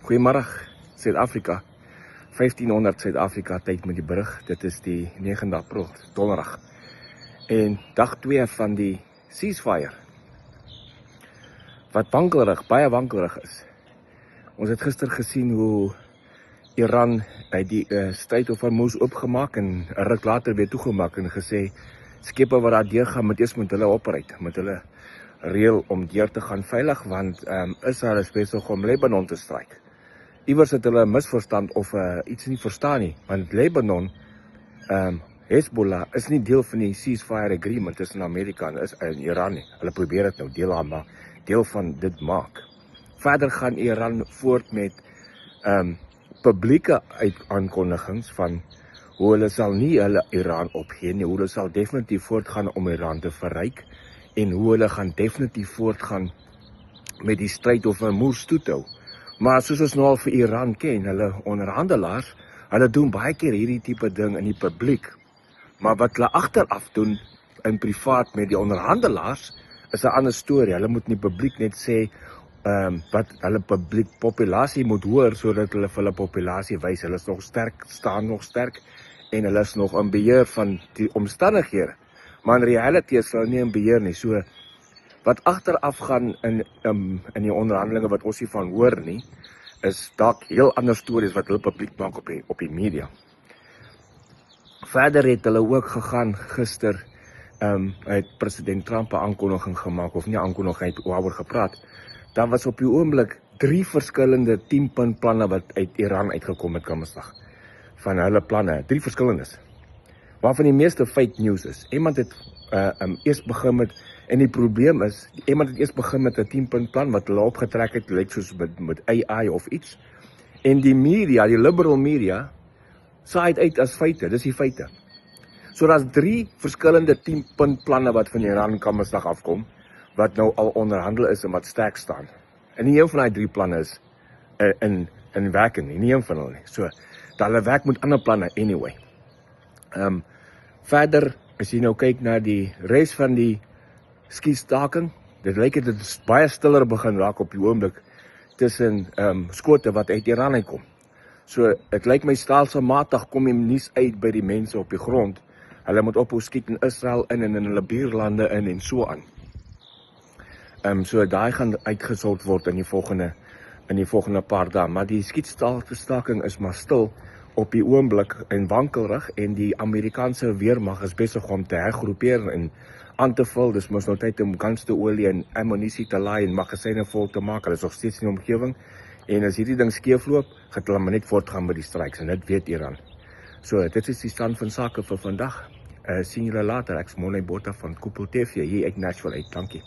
Goeiemiddag, Suid-Afrika. 1500 Suid-Afrika tyd met die berig. Dit is die 9de April, donderdag. En dag 2 van die ceasefire. Wat wankelrig, baie wankelrig is. Ons het gister gesien hoe Iran die Strait of Hormuz oopgemaak en 'n ruk later weer toegemaak en gesê skepe wat daar deur gaan moet eers met hulle operuit, met hulle reël om deur te gaan veilig, want Israel is besig om Libanon te stryk. Iewers het hulle 'n misverstand of iets nie verstaan nie, want Libanon, Hezbollah is nie deel van die ceasefire agreement tussen Amerika en Iran nie. Hulle probeer dit nou deel van dit maak. Verder gaan Iran voort met publieke aankondigings van hoe hulle sal nie hulle Iran opgee nie, hoe hulle sal definitief voortgaan om Iran te verryk en hoe hulle gaan definitief voortgaan met die stryd of 'n moers toetou. Maar soos ons nou al vir Iran ken, hulle onderhandelaars, hulle doen baie keer hierdie tipe ding in die publiek. Maar wat hulle agteraf doen in privaat met die onderhandelaars is 'n ander storie. Hulle moet in die publiek net sê wat hulle populasie moet hoor sodat hulle vir hulle populasie wys. Hulle is nog sterk, staan nog sterk en hulle is nog in beheer van die omstandighede. Maar in reality is hulle nie in beheer nie. So wat agteraf gaan in die onderhandelinge wat ons hiervan hoor nie, is dalk heel ander stories wat hulle publiek maak op die media. Verder het hulle ook gegaan gister, het president Trump 'n aankondiging gemaak, of nie aankondiging, hy het oor gepraat. Daar was op die oomblik 3 verskillende 10-punt planne wat uit Iran uitgekom het Woensdag. Van hulle planne, 3 verskillendes. Waarvan die meeste fake news is. Iemand het eers begin met, en die probleem is, iemand het eers begin met 'n 10-punt plan wat hulle opgetrek het, lyk soos met AI of iets. En die media, die liberal media, saai dit uit as feite, dis die feite. So daar's 3 verskillende 10-punt planne wat van Iran Woensdag afkom, wat nou al onderhandel is en wat sterk staan. En nie een van die 3 planne is in werking nie een van hulle nie. So, dat hulle werk met ander planne anyway. Verder, as jy nou kyk na die res van die skiestaking, dit lyk dit is baie stiller begin raak op die oomblik tussen skote wat uit Iran uitkom. So, dit lyk my stelselmatig kom die nuus uit by die mense op die grond. Hulle moet ophou skiet in Israel in en in hulle buurlande in en so aan. So daai gaan uitgesort word in die volgende paar dae, maar die skietstaking is maar stil op die oomblik en wankelrig en die Amerikaanse weermag is besig om te hergroepeer en aan te vul. Dis mos nou tyd om guns te olie en ammunisie te laai en magasyne vol te maak. Hulle is nog steeds in die omgewing en as hierdie ding skeefloop, gaan hulle maar net voortgaan met die strikes en dit weet Iran. So dit is die stand van sake vir vandag. Sien julle later. Ek's Monay Botha van Koepel TV hier uit Nashville uit. Dankie.